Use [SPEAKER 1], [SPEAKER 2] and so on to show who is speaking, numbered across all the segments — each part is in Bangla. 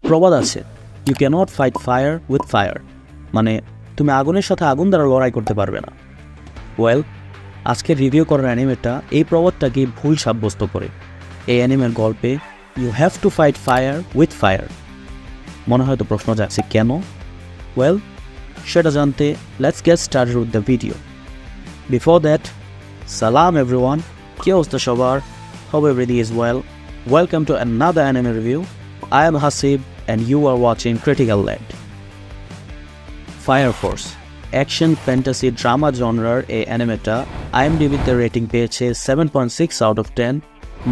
[SPEAKER 1] প্রবাদ আছে, you cannot fight fire with fire, মানে তুমি আগুনের সাথে আগুন দ্বারা লড়াই করতে পারবে না। ওয়েল, আজকে রিভিউ করার অ্যানিমেটা এই প্রবাদটাকে ভুল সাব্যস্ত করে। এই অ্যানিমের গল্পে you have to fight fire with fire. মনে হয়তো প্রশ্ন যাচ্ছে কেন? ওয়েল, সেটা জানতে let's get started with the video. Before that, সালাম এভরিওয়ান, কি অবস্থা সবার? Hope everything is well. Welcome to another anime review. I am Hasib and you are watching Critical Land. Fire Force action fantasy drama জনরার এই অ্যানিমেটা IMDb-তে রেটিং পেয়েছে 7.6 আউট অফ 10,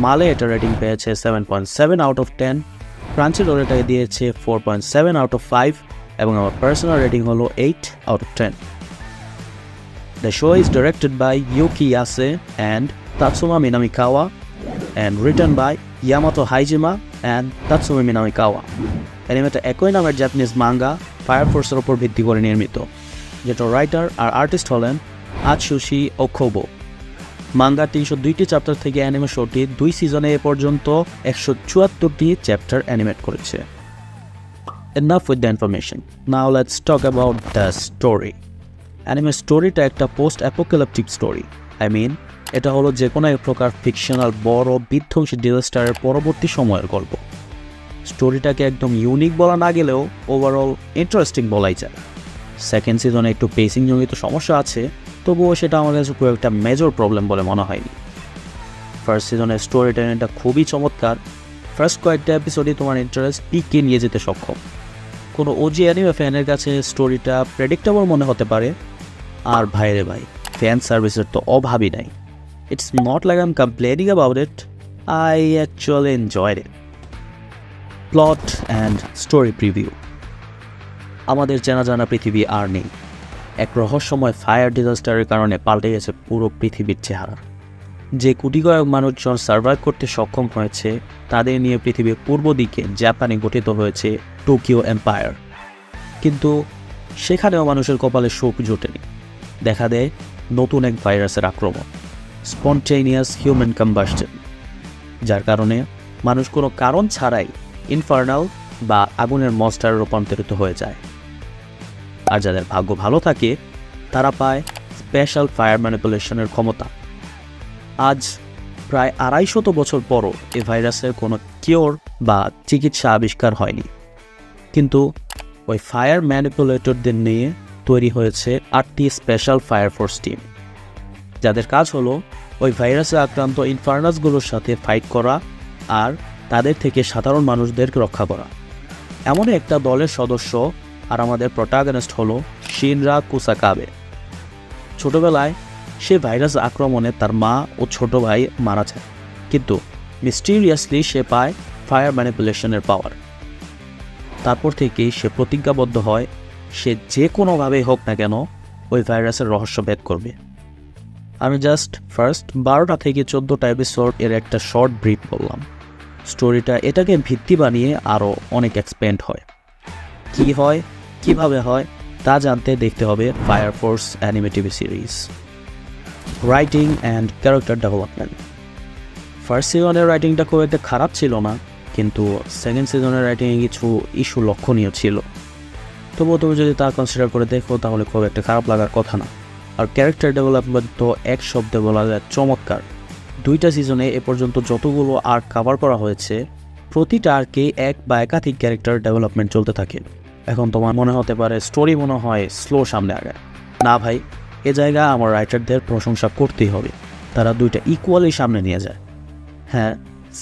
[SPEAKER 1] মালে এটা রেটিং পেয়েছে 7.7 আউট অফ 10, ক্রাঞ্চিরোল এটাকে দিয়েছে 4.7 আউট অফ 5 এবং আমার পার্সোনাল রেটিং হলো 8 out of 10. The show is directed by Yuki Yase and Tatsuma Minamikawa and written by Yamato Haijima and Tatsumi Minamikawa. অ্যানিমেটা একই নামের জাপানিজ মাঙ্গা ফায়ার ফোর্সের উপর ভিত্তি করে নির্মিত, যেটা রাইটার আর আর্টিস্ট হলেন আতসুশি ওকোবো। মাঙ্গা 302টি চ্যাপ্টার থেকে অ্যানিমে শোটি 2 সিজনে এ পর্যন্ত 174টি চ্যাপ্টার অ্যানিমেট করেছে। Enough with the information. Now let's talk about the story. অ্যানিমের স্টোরিটা একটা পোস্ট অ্যাপোক্যালিপটিক স্টোরি। এটা হলো যে কোনো এক প্রকার ফিকশনাল বড় বিধ্বংসী ডিজাস্টারের পরবর্তী সময়ের গল্প। স্টোরিটাকে একদম ইউনিক বলা না গেলেও ওভারঅল ইন্টারেস্টিং বলাই যায়। সেকেন্ড সিজনে একটু পেসিং জনিত সমস্যা আছে, তবুও সেটা আমার কাছে খুব একটা মেজর প্রবলেম বলে মনে হয়নি। ফার্স্ট সিজনের স্টোরি টেলিংটা খুবই চমৎকার। ফার্স্ট কয়েকটা এপিসোডই তোমার ইন্টারেস্ট পিকে নিয়ে যেতে সক্ষম। কোনো ওজি অ্যানিমে ফ্যানের কাছে স্টোরিটা প্রেডিক্টেবল মনে হতে পারে, আর ভাইরে ভাই, ফ্যান সার্ভিসের তো অভাবই নাই। It's not like I'm complaining about it. I actually enjoyed it. Plot and story preview. আমাদের জানা পৃথিবী আর নেই। এক রহস্যময় ফায়ার ডিজাস্টারের কারণে পাল্টে গেছে পুরো পৃথিবীর চেহারা। যে কোটি কয়েক মানুষজন সার্ভাইভ করতে সক্ষম হয়েছে, তাদের নিয়ে পৃথিবীর পূর্ব দিকে জাপানে গঠিত হয়েছে টোকিও এম্পায়ার। কিন্তু সেখানেও মানুষের কপালে শোক জোটেনি। দেখা দেয় নতুন এক ভাইরাসের আক্রমণ, স্পন্টেনিয়াস হিউম্যান কম্বাসশন, যার কারণে মানুষ কোনো কারণ ছাড়াই ইনফার্নাল বা আগুনের মনস্টারে রূপান্তরিত হয়ে যায়। আর যাদের ভাগ্য ভালো থাকে তারা পায় স্পেশাল ফায়ার ম্যানিপুলেশনের ক্ষমতা। আজ প্রায় 250 বছর পরও এই ভাইরাসের কোনো কিওর বা চিকিৎসা আবিষ্কার হয়নি, কিন্তু ওই ফায়ার ম্যানিপুলেটরদের নিয়ে তৈরি হয়েছে 8টি স্পেশাল ফায়ার ফোর্স টিম, যাদের কাজ হলো ওই ভাইরাসে আক্রান্ত ইনফার্নাসগুলোর সাথে ফাইট করা আর তাদের থেকে সাধারণ মানুষদেরকে রক্ষা করা। এমনই একটা দলের সদস্য আর আমাদের প্রোটাগনিস্ট হলো শিনরা কুসাকাবে। ছোটবেলায় সে ভাইরাস আক্রমণে তার মা ও ছোট ভাই মারা যায়, কিন্তু মিস্টিরিয়াসলি সে পায় ফায়ার ম্যানিপুলেশনের পাওয়ার। তারপর থেকেই সে প্রতিজ্ঞাবদ্ধ হয় সে যে কোনোভাবেই হোক না কেন ওই ভাইরাসের রহস্য ভেদ করবে। আমি জাস্ট ফার্স্ট 12টা থেকে 14টা এপিসোড এর একটা শর্ট ব্রিফ বললাম। স্টোরিটা এটাকে ভিত্তি বানিয়ে আরও অনেক এক্সপ্যান্ড হয়। কী হয়, কীভাবে হয় তা জানতে দেখতে হবে fire force anime TV series. Writing and character development. First সিজনের রাইটিংটা খুব একটা খারাপ ছিল না, কিন্তু সেকেন্ড সিজনের রাইটিংয়ে কিছু ইস্যু লক্ষণীয় ছিল। তবুও তুমি যদি তা কনসিডার করে দেখো তাহলে খুব একটা খারাপ লাগার কথা না। আর ক্যারেক্টার ডেভেলপমেন্ট তো এক শব্দে বলা যায় চমৎকার। 2টা সিজনে এ পর্যন্ত যতগুলো আর্ক কভার করা হয়েছে, প্রতিটা আর্কে এক বা একাধিক ক্যারেক্টার ডেভেলপমেন্ট চলতে থাকে। এখন তোমার মনে হতে পারে স্টোরি মনে হয় স্লো সামনে আগায়। না ভাই, এ জায়গায় আমার রাইটারদের প্রশংসা করতেই হবে, তারা 2টা ইকুয়ালি সামনে নিয়ে যায়। হ্যাঁ,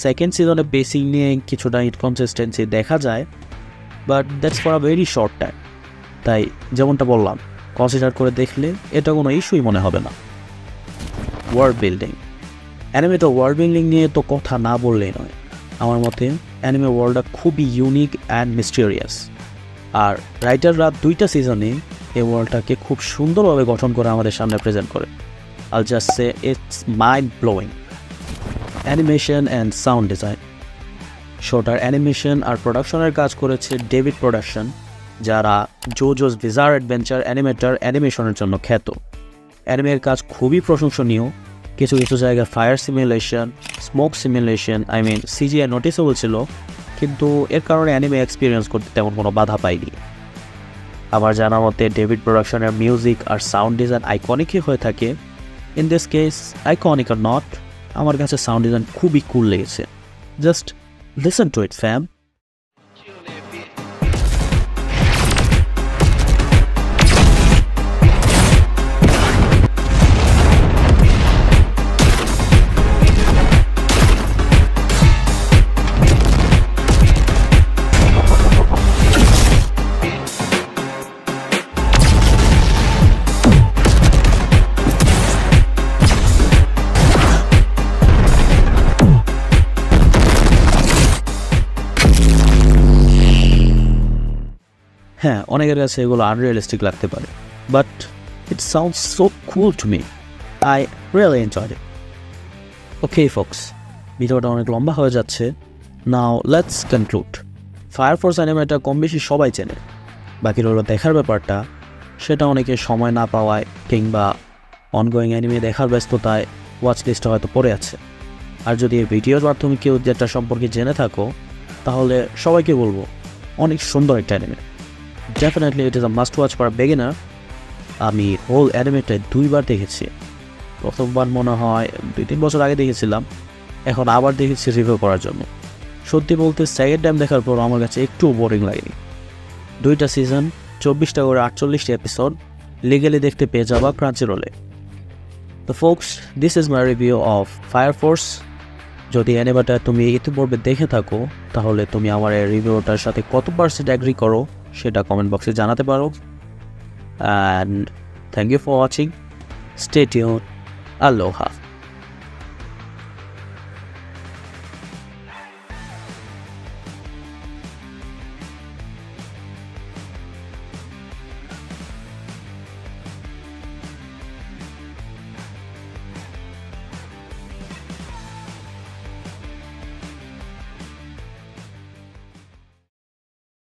[SPEAKER 1] সেকেন্ড সিজনে বেসিং নিয়ে কিছুটা ইনকনসিস্টেন্সি দেখা যায়, but that's for a very short time. তাই যেমনটা বললাম, কনসিডার করে দেখলে এটা কোনো ইস্যুই মনে হবে না। World building. অ্যানিমেটা ওয়ার্ল্ড বিল্ডিং নিয়ে তো কথা না বললেই নয়। আমার মতে অ্যানিমে ওয়ার্ল্ডটা খুবই ইউনিক অ্যান্ড মিস্টেরিয়াস, আর রাইটাররা 2টা সিজনে এই ওয়ার্ল্ডটাকে খুব সুন্দরভাবে গঠন করে আমাদের সামনে প্রেজেন্ট করে। I'll just say it's mind blowing. Animation and sound design. শোটার অ্যানিমেশন আর প্রোডাকশনের কাজ করেছে ডেভিড প্রোডাকশন, যারা জোজোস বিজার অ্যাডভেঞ্চার অ্যানিমেটার অ্যানিমেশনের জন্য খ্যাত। অ্যানিমের কাজ খুবই প্রশংসনীয়। কিছু জায়গায় fire simulation, smoke simulation, CGI noticeable ছিল, কিন্তু এর কারণে অ্যানিমে এক্সপিরিয়েন্স করতে তেমন কোনো বাধা পাইনি। আমার জানা মতে ডেভিড প্রোডাকশনের মিউজিক আর সাউন্ড ডিজাইন আইকনিকই হয়ে থাকে। In this case iconic or not, আমার কাছে সাউন্ড ডিজাইন খুবই কুল লেগেছে। Just listen to it fam. হ্যাঁ, অনেকের কাছে এগুলো আনরিয়ালিস্টিক লাগতে পারে, but it sounds so cool to me. I really enjoyed it. Okay folks, ভিডিওটা অনেক লম্বা হয়ে যাচ্ছে। Now let's conclude. Fire Force অ্যানিমেটা কম বেশি সবাই চেনে, বাকি রইল দেখার ব্যাপারটা। সেটা অনেকে সময় না পাওয়ায় কিংবা অনগোয়িং অ্যানিমে দেখার ব্যস্ততায় ওয়াচ লিস্টে হয়তো পড়ে আছে। আর যদি এই ভিডিওর মাধ্যমে কেউ যেটা সম্পর্কে জেনে থাকো, তাহলে সবাইকে বলবো অনেক সুন্দর একটা anime. Definitely it is a must watch for beginner. আমি হোল অ্যানিমেটা 2 বার দেখেছি। প্রথমবার মনে হয় 2-3 বছর আগে দেখেছিলাম, এখন আবার দেখেছি রিভিউ করার জন্য। সত্যি বলতে সেকেন্ড টাইম দেখার পর আমার কাছে একটুও বোরিং লাগেনি। 2টা সিজন, 24টা করে 48টি এপিসোড লিগেলি দেখতে পেয়ে যাবা ক্রাঞ্চিরোলে। তো folks, this is my review of Fire Force. যদি অ্যানিমেটা তুমি ইতিপূর্বে দেখে থাকো, তাহলে তুমি আমার এই রিভিউটার সাথে কত % অ্যাগ্রি করো সেটা কমেন্ট বক্সে জানাতে পারো। And thank you for watching. Stay tune. আলোহা।